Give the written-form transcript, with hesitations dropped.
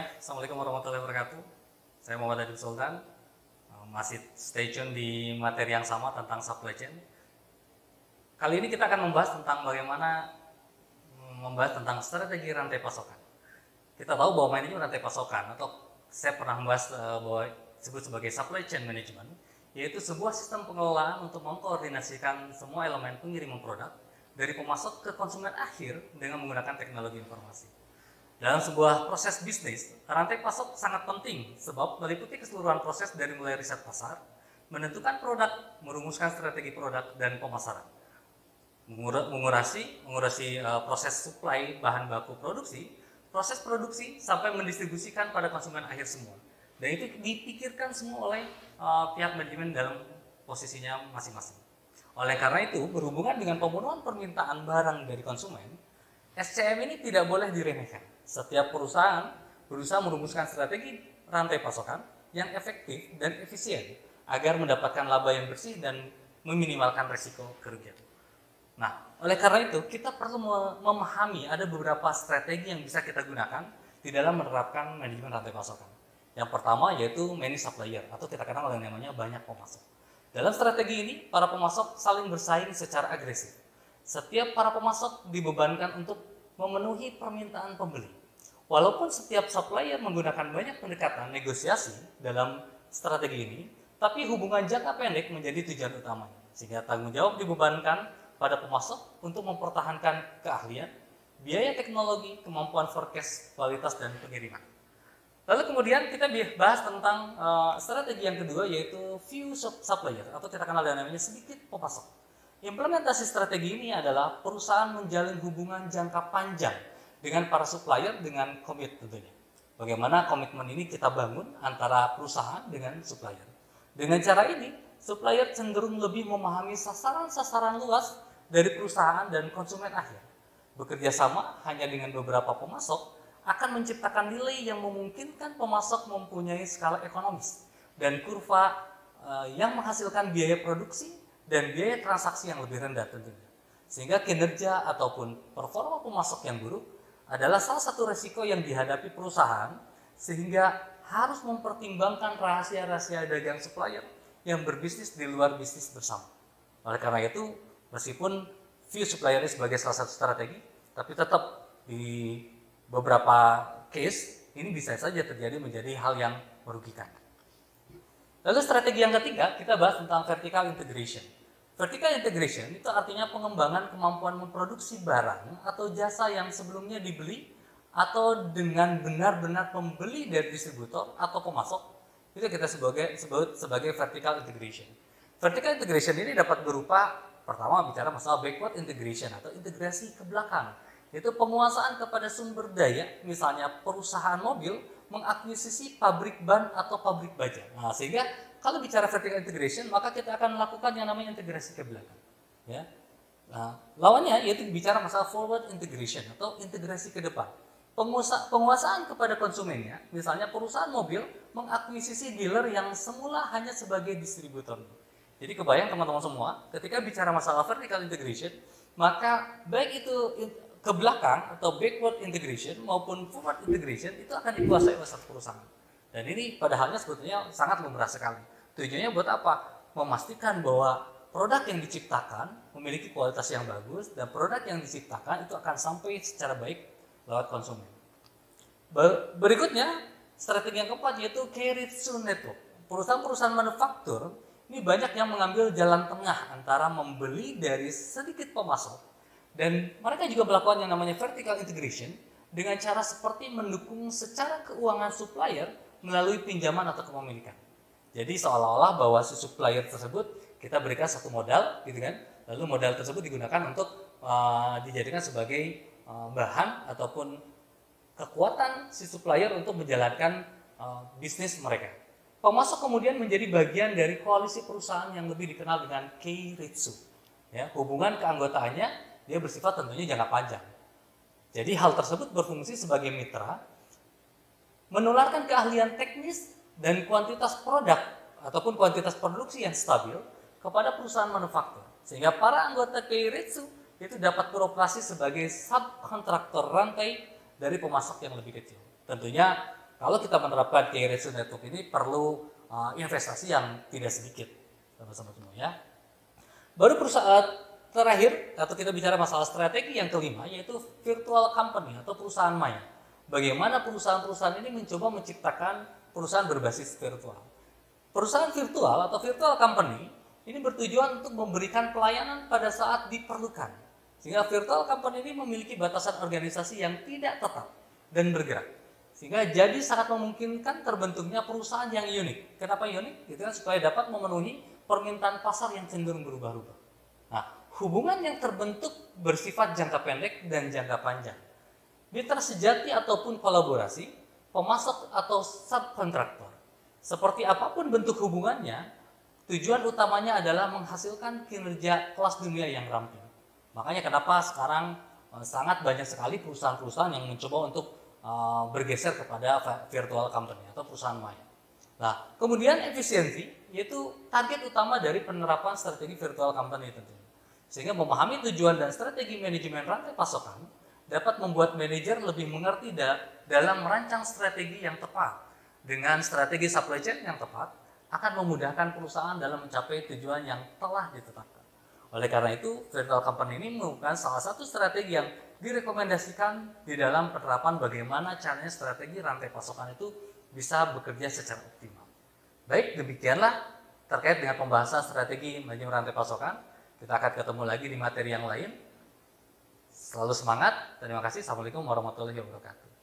Assalamualaikum warahmatullahi wabarakatuh. Saya Muhammad Adib Sultan. Masih stay tune di materi yang sama tentang supply chain. Kali ini kita akan membahas tentang bagaimana membahas tentang strategi rantai pasokan. Kita tahu bahwa manajemen rantai pasokan, atau saya pernah membahas bahwa disebut sebagai supply chain management, yaitu sebuah sistem pengelolaan untuk mengkoordinasikan semua elemen pengiriman produk dari pemasok ke konsumen akhir dengan menggunakan teknologi informasi. Dalam sebuah proses bisnis, rantai pasok sangat penting sebab meliputi keseluruhan proses dari mulai riset pasar, menentukan produk, merumuskan strategi produk dan pemasaran, mengurasi proses suplai bahan baku produksi, proses produksi sampai mendistribusikan pada konsumen akhir semua. Dan itu dipikirkan semua oleh pihak manajemen dalam posisinya masing-masing. Oleh karena itu, berhubungan dengan pemenuhan permintaan barang dari konsumen, SCM ini tidak boleh diremehkan. Setiap perusahaan berusaha merumuskan strategi rantai pasokan yang efektif dan efisien agar mendapatkan laba yang bersih dan meminimalkan risiko kerugian. Nah, oleh karena itu kita perlu memahami ada beberapa strategi yang bisa kita gunakan di dalam menerapkan manajemen rantai pasokan. Yang pertama yaitu many supplier atau kita kenal dengan namanya banyak pemasok. Dalam strategi ini, para pemasok saling bersaing secara agresif. Setiap para pemasok dibebankan untuk memenuhi permintaan pembeli. Walaupun setiap supplier menggunakan banyak pendekatan negosiasi dalam strategi ini, tapi hubungan jangka pendek menjadi tujuan utamanya. Sehingga tanggung jawab dibebankan pada pemasok untuk mempertahankan keahlian, biaya teknologi, kemampuan forecast, kualitas, dan pengiriman. Lalu kemudian kita bahas tentang strategi yang kedua yaitu few supplier atau kita kenal dengan namanya sedikit pemasok. Implementasi strategi ini adalah perusahaan menjalin hubungan jangka panjang dengan para supplier dengan komit tentunya. Bagaimana komitmen ini kita bangun antara perusahaan dengan supplier. Dengan cara ini, supplier cenderung lebih memahami sasaran-sasaran luas dari perusahaan dan konsumen akhir. Bekerja sama hanya dengan beberapa pemasok akan menciptakan nilai yang memungkinkan pemasok mempunyai skala ekonomis dan kurva yang menghasilkan biaya produksi dan biaya transaksi yang lebih rendah tentunya. Sehingga kinerja ataupun performa pemasok yang buruk adalah salah satu resiko yang dihadapi perusahaan sehingga harus mempertimbangkan rahasia-rahasia dagang supplier yang berbisnis di luar bisnis bersama. Oleh karena itu, meskipun few supplier ini sebagai salah satu strategi, tapi tetap di beberapa case ini bisa saja terjadi menjadi hal yang merugikan. Lalu strategi yang ketiga, kita bahas tentang vertical integration. Vertical integration itu artinya pengembangan kemampuan memproduksi barang atau jasa yang sebelumnya dibeli atau dengan benar-benar membeli dari distributor atau pemasok. Itu kita sebut sebagai vertical integration. Vertical integration ini dapat berupa, pertama bicara masalah backward integration atau integrasi ke belakang. Yaitu penguasaan kepada sumber daya, misalnya perusahaan mobil mengakuisisi pabrik ban atau pabrik baja. Nah, sehingga kalau bicara vertical integration, maka kita akan melakukan yang namanya integrasi ke belakang. Ya. Nah, lawannya yaitu bicara masalah forward integration atau integrasi ke depan. Penguasaan kepada konsumennya, misalnya perusahaan mobil mengakuisisi dealer yang semula hanya sebagai distributor. Jadi kebayang teman-teman semua, ketika bicara masalah vertical integration, maka baik itu ke belakang atau backward integration maupun forward integration itu akan dikuasai oleh satu perusahaan. Dan ini padahalnya sebetulnya sangat lumrah sekali. Tujuannya buat apa? Memastikan bahwa produk yang diciptakan memiliki kualitas yang bagus dan produk yang diciptakan itu akan sampai secara baik lewat konsumen. Berikutnya, strategi yang keempat yaitu Keiretsu Network. Perusahaan-perusahaan manufaktur ini banyak yang mengambil jalan tengah antara membeli dari sedikit pemasok dan mereka juga melakukan yang namanya vertical integration dengan cara seperti mendukung secara keuangan supplier melalui pinjaman atau kepemilikan. Jadi seolah-olah bahwa si supplier tersebut kita berikan satu modal, gitu kan? Lalu modal tersebut digunakan untuk dijadikan sebagai bahan ataupun kekuatan si supplier untuk menjalankan bisnis mereka. Pemasok kemudian menjadi bagian dari koalisi perusahaan yang lebih dikenal dengan Keiretsu. Ya, hubungan keanggotaannya dia bersifat tentunya jangka panjang. Jadi hal tersebut berfungsi sebagai mitra, menularkan keahlian teknis dan kuantitas produk ataupun kuantitas produksi yang stabil kepada perusahaan manufaktur. Sehingga para anggota Keiretsu itu dapat beroperasi sebagai subkontraktor rantai dari pemasok yang lebih kecil. Tentunya kalau kita menerapkan key ratio network ini perlu investasi yang tidak sedikit, sama-sama semua ya. Baru perusahaan terakhir, atau kita bicara masalah strategi yang kelima, yaitu virtual company atau perusahaan maya. Bagaimana perusahaan-perusahaan ini mencoba menciptakan perusahaan berbasis virtual. Perusahaan virtual atau virtual company ini bertujuan untuk memberikan pelayanan pada saat diperlukan. Sehingga virtual company ini memiliki batasan organisasi yang tidak tetap dan bergerak. Sehingga jadi sangat memungkinkan terbentuknya perusahaan yang unik. Kenapa unik? Itu kan supaya dapat memenuhi permintaan pasar yang cenderung berubah-ubah. Nah, hubungan yang terbentuk bersifat jangka pendek dan jangka panjang. Mitra sejati ataupun kolaborasi, pemasok atau subkontraktor. Seperti apapun bentuk hubungannya, tujuan utamanya adalah menghasilkan kinerja kelas dunia yang ramping. Makanya kenapa sekarang sangat banyak sekali perusahaan-perusahaan yang mencoba untuk bergeser kepada virtual company atau perusahaan maya. Nah, kemudian efisiensi yaitu target utama dari penerapan strategi virtual company tentunya. Sehingga memahami tujuan dan strategi manajemen rantai pasokan dapat membuat manajer lebih mengerti dalam merancang strategi yang tepat. Dengan strategi supply chain yang tepat akan memudahkan perusahaan dalam mencapai tujuan yang telah ditetapkan. Oleh karena itu, virtual company ini merupakan salah satu strategi yang direkomendasikan di dalam penerapan bagaimana caranya strategi rantai pasokan itu bisa bekerja secara optimal. Baik, demikianlah terkait dengan pembahasan strategi manajemen rantai pasokan. Kita akan ketemu lagi di materi yang lain. Selalu semangat. Terima kasih. Assalamualaikum warahmatullahi wabarakatuh.